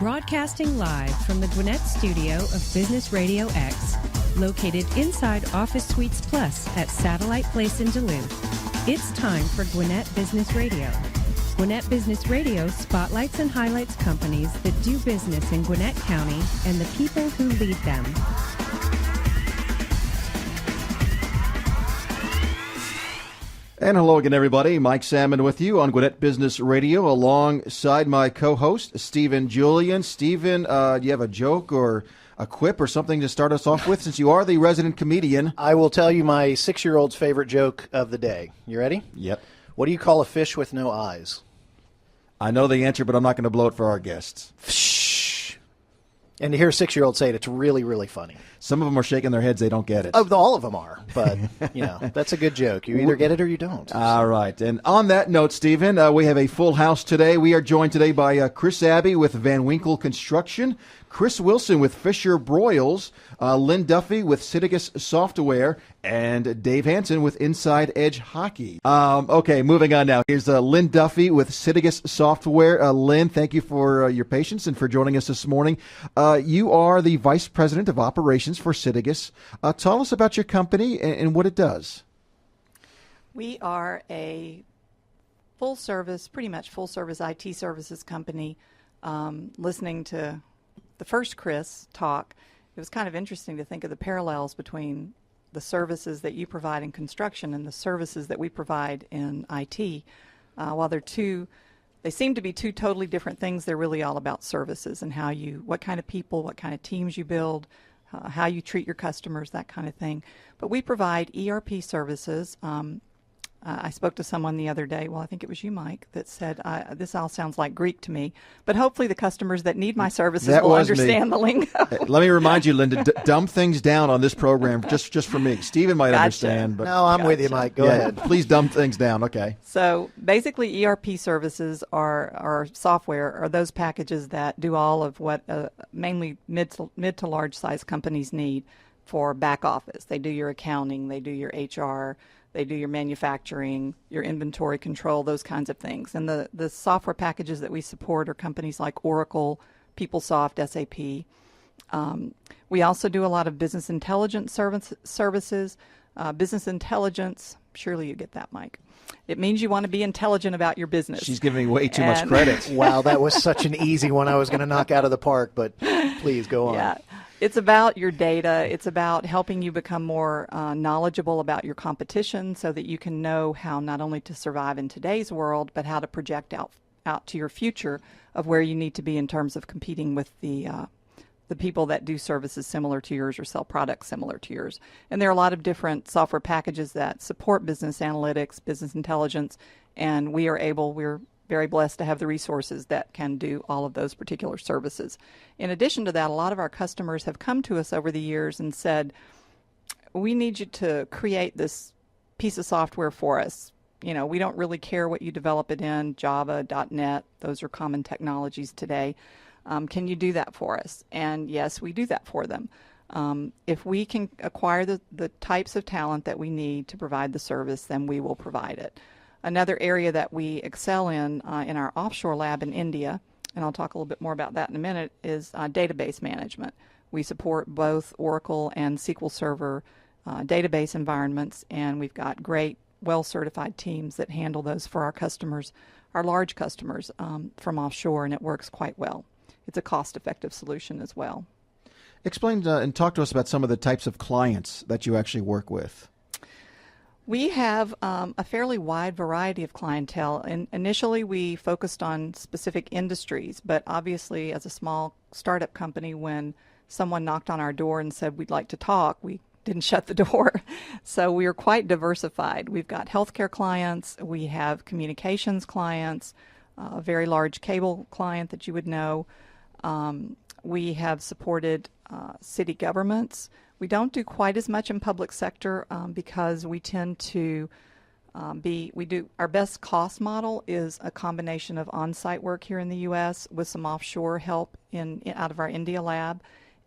Broadcasting live from the Gwinnett studio of Business Radio X, located inside Office Suites Plus at Satellite Place in Duluth. It's time for Gwinnett Business Radio. Gwinnett Business Radio spotlights and highlights companies that do business in Gwinnett County and the people who lead them. And hello again, everybody. Mike Salmon with you on Gwinnett Business Radio alongside my co-host, Stephen Julian. Stephen, do you have a joke or a quip or something to start us off with since you are the resident comedian? I will tell you my 6-year-old's favorite joke of the day. You ready? Yep. What do you call a fish with no eyes? I know the answer, but I'm not going to blow it for our guests. Shh. And to hear a 6-year-old say it, it's really, really funny. Some of them are shaking their heads. They don't get it. Oh, all of them are. But, that's a good joke. You either get it or you don't. All right. And on that note, Stephen, we have a full house today. We are joined today by Chris Abbey with Van Winkle Construction, Chris Wilson with Fisher Broyles, Lynn Duffy with Citagus Software, and Dave Hansen with Inside Edge Hockey. Okay, moving on now. Here's Lynn Duffy with Citagus Software. Lynn, thank you for your patience and for joining us this morning. You are the Vice President of Operations for Citagus. Tell us about your company and what it does. We are a pretty much full-service IT services company. Listening to the first Chris talk, it was kind of interesting to think of the parallels between the services that you provide in construction and the services that we provide in IT. While they seem to be two totally different things, they're really all about services and what kind of people, what kind of teams you build, how you treat your customers, that kind of thing. But we provide ERP services. I spoke to someone the other day, I think it was you, Mike, that said, this all sounds like Greek to me, but hopefully the customers that need my services will understand the lingo. Let me remind you, Linda, dumb things down on this program just for me. Stephen might understand. But no, I'm with you, Mike. Go ahead. Please dumb things down, okay. So basically ERP services are software, are those packages that do all of what mainly mid to large size companies need for back office. They do your accounting, they do your HR, they do your manufacturing, your inventory control, those kinds of things. And the software packages that we support are companies like Oracle, PeopleSoft, SAP. We also do a lot of business intelligence services. Business intelligence, surely you get that, Mike. It means you want to be intelligent about your business. She's giving way too much credit. Wow, that was such an easy one I was going to knock out of the park, but please go on. Yeah. It's about your data. It's about helping you become more knowledgeable about your competition so that you can know how not only to survive in today's world, but how to project out to your future of where you need to be in terms of competing with the people that do services similar to yours or sell products similar to yours. And there are a lot of different software packages that support business analytics, business intelligence, and we're very blessed to have the resources that can do all of those particular services. In addition to that, a lot of our customers have come to us over the years and said, we need you to create this piece of software for us. We don't really care what you develop it in, Java, .NET, those are common technologies today. Can you do that for us? And yes, we do that for them. If we can acquire the types of talent that we need to provide the service, then we will provide it. Another area that we excel in our offshore lab in India, and I'll talk a little bit more about that in a minute, is database management. We support both Oracle and SQL Server database environments, and we've got great, well-certified teams that handle those for our customers, our large customers from offshore, and it works quite well. It's a cost-effective solution as well. Explain and talk to us about some of the types of clients that you actually work with. We have a fairly wide variety of clientele. And initially, we focused on specific industries, but obviously, as a small startup company, when someone knocked on our door and said, we'd like to talk, we didn't shut the door. So we are quite diversified. We've got healthcare clients, we have communications clients, a very large cable client that you would know. We have supported city governments. We don't do quite as much in public sector because we tend to our best cost model is a combination of on-site work here in the U.S. with some offshore help out of our India lab.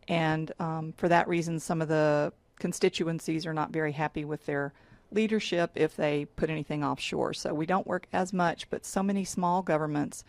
And for that reason, some of the constituencies are not very happy with their leadership if they put anything offshore. So we don't work as much, but so many small governments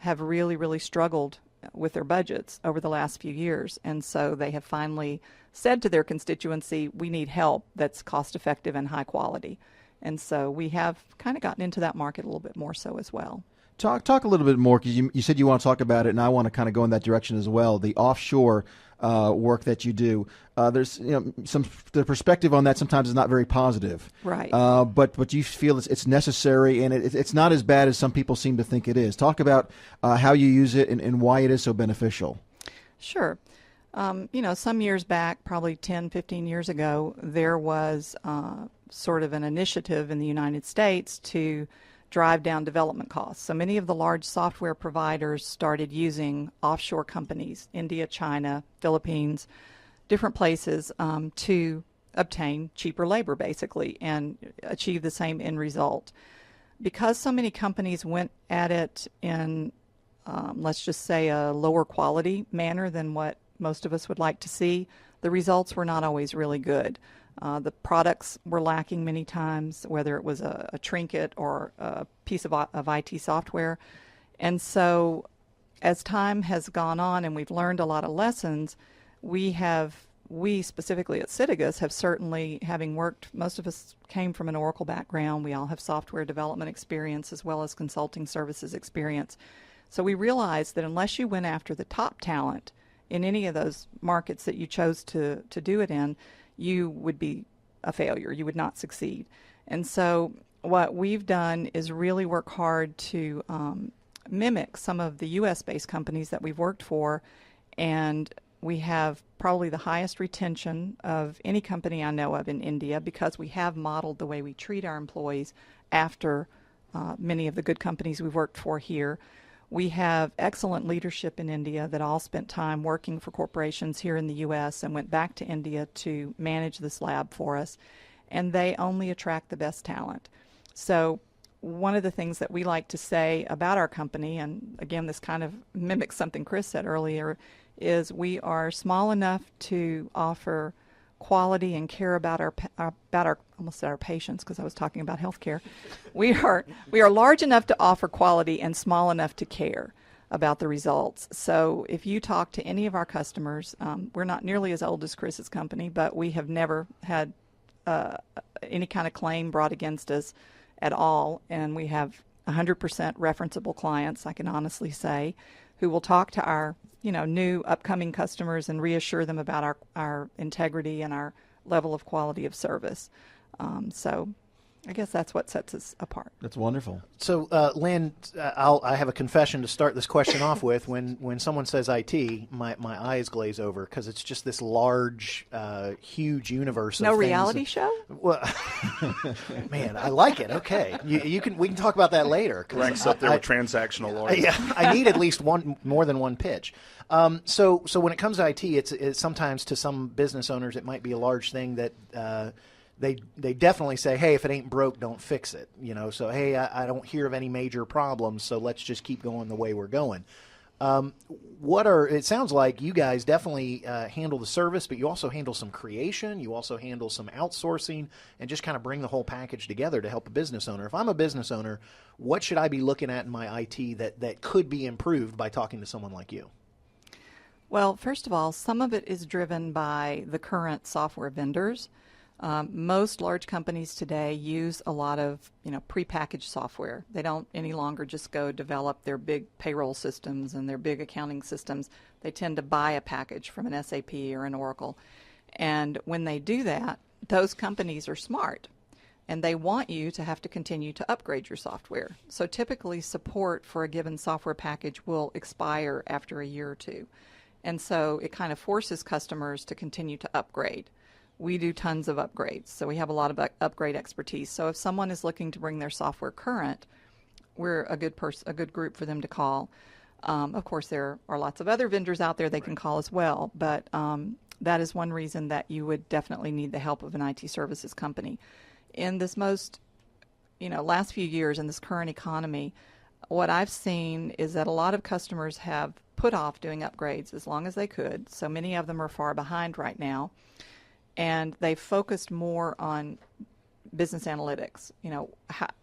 have really, really struggled with their budgets over the last few years. And so they have finally said to their constituency, we need help that's cost effective and high quality. And so we have kind of gotten into that market a little bit more so as well. Talk a little bit more, because you said you want to talk about it, and I want to kind of go in that direction as well. The offshore work that you do, there's the perspective on that sometimes is not very positive, right? But you feel it's necessary, and it's not as bad as some people seem to think it is. Talk about how you use it and why it is so beneficial. Sure. Some years back, probably 10, 15 years ago, there was sort of an initiative in the United States to drive down development costs. So many of the large software providers started using offshore companies, India, China, Philippines, different places, to obtain cheaper labor, basically, and achieve the same end result. Because so many companies went at it in, let's just say, a lower quality manner than what most of us would like to see, the results were not always really good. The products were lacking many times, whether it was a trinket or a piece of IT software. And so as time has gone on and we've learned a lot of lessons, we specifically at Citagus have certainly, having worked, most of us came from an Oracle background. We all have software development experience as well as consulting services experience. So we realized that unless you went after the top talent in any of those markets that you chose to do it in, you would be a failure. You would not succeed. And so what we've done is really work hard to mimic some of the U.S.-based companies that we've worked for, and we have probably the highest retention of any company I know of in India, because we have modeled the way we treat our employees after many of the good companies we've worked for here. We have excellent leadership in India that all spent time working for corporations here in the U.S. and went back to India to manage this lab for us, and they only attract the best talent. So one of the things that we like to say about our company, and again this kind of mimics something Chris said earlier, is we are small enough to offer quality and care about our almost said our patients, because I was talking about healthcare. We are large enough to offer quality and small enough to care about the results. So if you talk to any of our customers, we're not nearly as old as Chris's company, but we have never had any kind of claim brought against us at all, and we have 100% referenceable clients, I can honestly say, who will talk to our new upcoming customers and reassure them about our integrity and our level of quality of service. So I guess that's what sets us apart. That's wonderful. So, Lynn, I have a confession to start this question off with. When someone says IT, my eyes glaze over, because it's just this large, huge universe of no things. Reality show? Well, man, I like it. Okay, we can talk about that later. Ranks up there with transactional lawyers. Yeah, I need at least more than one pitch. So when it comes to IT, it's sometimes, to some business owners, it might be a large thing that they definitely say, hey, if it ain't broke, don't fix it. So hey, I don't hear of any major problems, so let's just keep going the way we're going. It sounds like you guys definitely handle the service, but you also handle some creation, you also handle some outsourcing, and just kind of bring the whole package together to help a business owner. If I'm a business owner, what should I be looking at in my IT that could be improved by talking to someone like you? Well, first of all, some of it is driven by the current software vendors. Most large companies today use a lot of prepackaged software. They don't any longer just go develop their big payroll systems and their big accounting systems. They tend to buy a package from an SAP or an Oracle. And when they do that, those companies are smart, and they want you to have to continue to upgrade your software. So typically support for a given software package will expire after a year or two. And so it kind of forces customers to continue to upgrade. We do tons of upgrades, so we have a lot of upgrade expertise. So if someone is looking to bring their software current, we're a good group for them to call. Of course, there are lots of other vendors out there they can call as well, but that is one reason that you would definitely need the help of an IT services company. In this last few years in this current economy, what I've seen is that a lot of customers have put off doing upgrades as long as they could. So many of them are far behind right now. And they focused more on business analytics.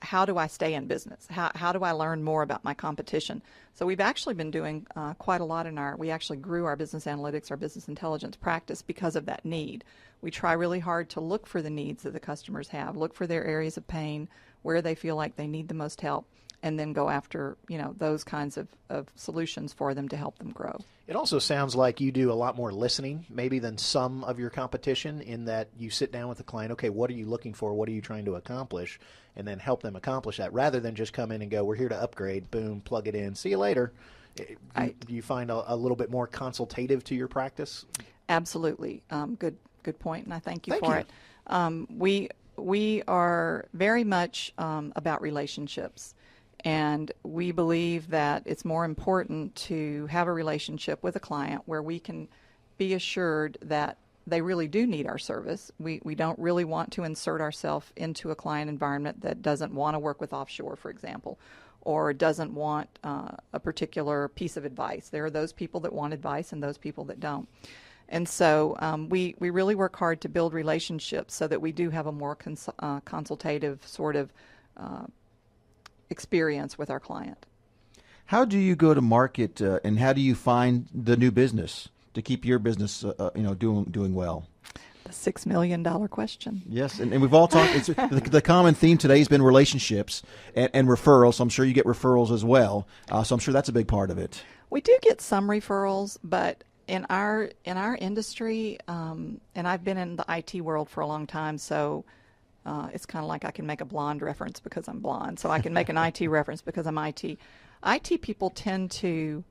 How do I stay in business? How do I learn more about my competition? So we've actually been doing quite a lot we actually grew our business analytics, our business intelligence practice because of that need. We try really hard to look for the needs that the customers have, look for their areas of pain, where they feel like they need the most help, and then go after, those kinds of solutions for them to help them grow. It also sounds like you do a lot more listening maybe than some of your competition, in that you sit down with the client, okay, what are you looking for? What are you trying to accomplish? And then help them accomplish that, rather than just come in and go, we're here to upgrade, boom, plug it in, see you later. Do you find a little bit more consultative to your practice? Absolutely. Good point, and I thank you for it. We are very much about relationships. And we believe that it's more important to have a relationship with a client where we can be assured that they really do need our service. We don't really want to insert ourselves into a client environment that doesn't want to work with offshore, for example, or doesn't want a particular piece of advice. There are those people that want advice and those people that don't. And so we really work hard to build relationships so that we do have a more consultative sort of experience with our client. How do you go to market, and how do you find the new business to keep your business, doing well? The $6 million question. Yes, and we've all talked. The common theme today has been relationships and referrals. So I'm sure you get referrals as well. So I'm sure that's a big part of it. We do get some referrals, but in our industry, and I've been in the IT world for a long time, so it's kind of like I can make a blonde reference because I'm blonde, so I can make an IT reference because I'm IT. IT people tend to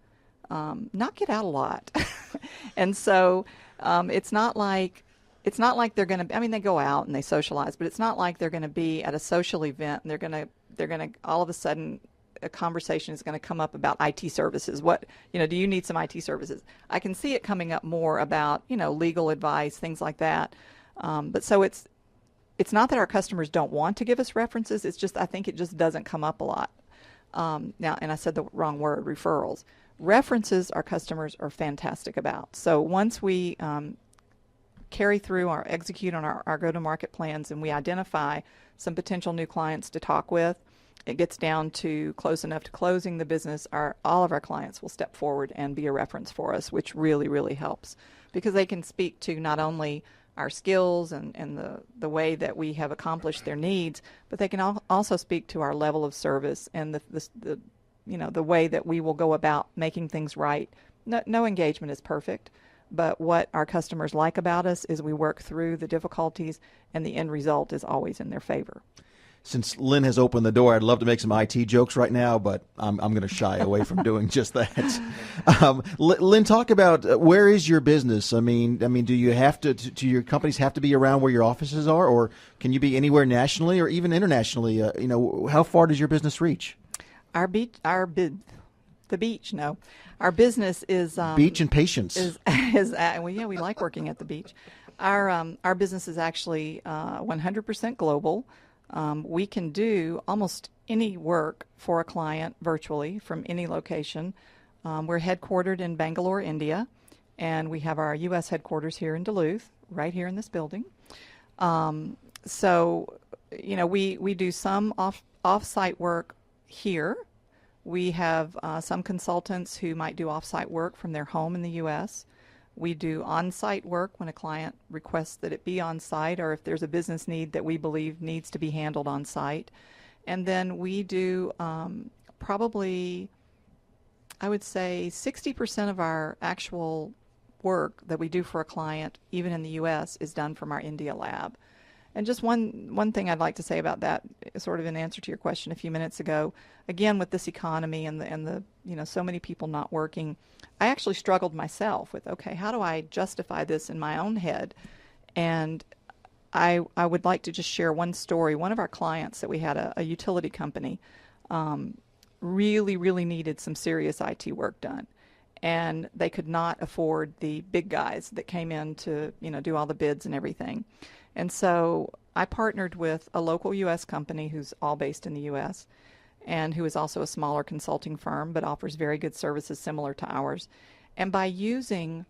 not get out a lot, and so it's not like they're going to. I mean, they go out and they socialize, but it's not like they're going to be at a social event and they're going to all of a sudden a conversation is going to come up about IT services. Do you need some IT services? I can see it coming up more about legal advice, things like that. But so it's not that our customers don't want to give us references. It's just I think it just doesn't come up a lot. Now, and I said the wrong word, referrals. References our customers are fantastic about. So once we carry through or execute on our go-to-market plans and we identify some potential new clients to talk with, it gets down to close enough to closing the business, all of our clients will step forward and be a reference for us, which really, really helps because they can speak to not only our skills and the way that we have accomplished their needs, but they can also speak to our level of service and the way that we will go about making things right. No engagement is perfect, but what our customers like about us is we work through the difficulties and the end result is always in their favor. Since Lynn has opened the door, I'd love to make some IT jokes right now, but I'm going to shy away from doing just that. Lynn, talk about where is your business? I mean, do you have to your companies have to be around where your offices are, or can you be anywhere nationally or even internationally? How far does your business reach? Our beach. No, our business is beach and patience. We like working at the beach. Our business is actually 100% global. We can do almost any work for a client virtually from any location. We're headquartered in Bangalore, India, and we have our U.S. headquarters here in Duluth, right here in this building. So, we do some off-site work here. We have some consultants who might do off-site work from their home in the U.S. We do on-site work when a client requests that it be on-site or if there's a business need that we believe needs to be handled on-site. And then we do probably, I would say, 60% of our actual work that we do for a client, even in the U.S., is done from our India lab. And just one thing I'd like to say about that, sort of in answer to your question a few minutes ago, again with this economy and the so many people not working, I actually struggled myself with, okay, how do I justify this in my own head? And I would like to just share one story. One of our clients that we had, a utility company, really, really needed some serious IT work done. And they could not afford the big guys that came in to do all the bids and everything. And so I partnered with a local U.S. company who's all based in the U.S. and who is also a smaller consulting firm but offers very good services similar to ours. And by using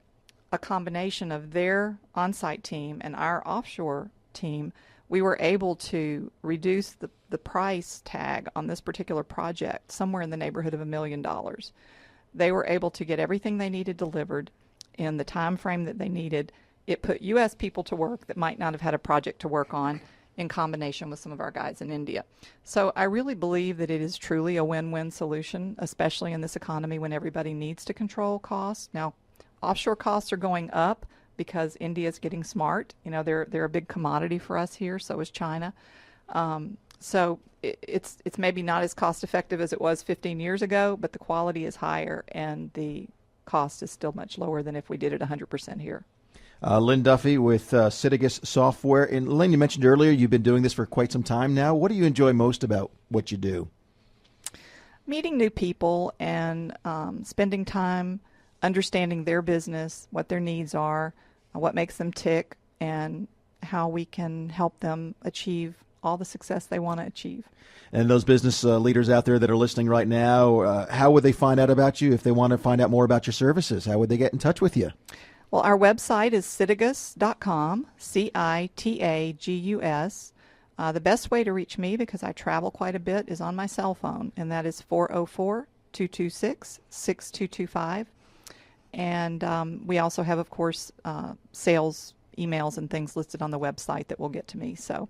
a combination of their on-site team and our offshore team, we were able to reduce the price tag on this particular project somewhere in the neighborhood of $1 million. They were able to get everything they needed delivered in the time frame that they needed. It put U.S. people to work that might not have had a project to work on in combination with some of our guys in India. So I really believe that it is truly a win-win solution, especially in this economy when everybody needs to control costs. Now, offshore costs are going up because India is getting smart. You know, they're a big commodity for us here, so is China. So it's maybe not as cost-effective as it was 15 years ago, but the quality is higher and the cost is still much lower than if we did it 100% here. Lynn Duffy with Citagus Software. And Lynn, you mentioned earlier you've been doing this for quite some time now. What do you enjoy most about what you do? Meeting new people and spending time understanding their business, what their needs are, what makes them tick, and how we can help them achieve all the success they want to achieve. And those business leaders out there that are listening right now, how would they find out about you if they want to find out more about your services? How would they get in touch with you? Well, our website is citagus.com, Citagus. The best way to reach me, because I travel quite a bit, is on my cell phone, and that is 404-226-6225. And we also have, of course, sales emails and things listed on the website that will get to me. So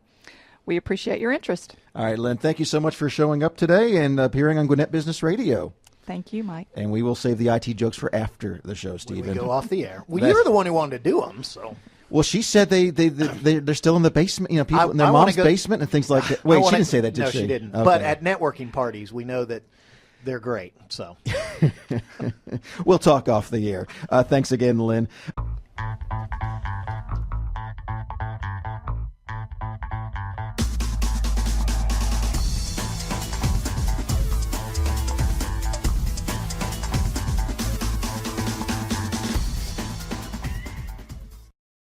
we appreciate your interest. All right, Lynn, thank you so much for showing up today and appearing on Gwinnett Business Radio. Thank you, Mike. And we will save the IT jokes for after the show, Stephen. We go off the air. Well, you're the one who wanted to do them, so. Well, she said they're still in the basement, you know, people in their mom's basement and things like that. Wait, she didn't say that, did she? No, she didn't. Okay. But at networking parties, we know that they're great, so. We'll talk off the air. Thanks again, Lynn.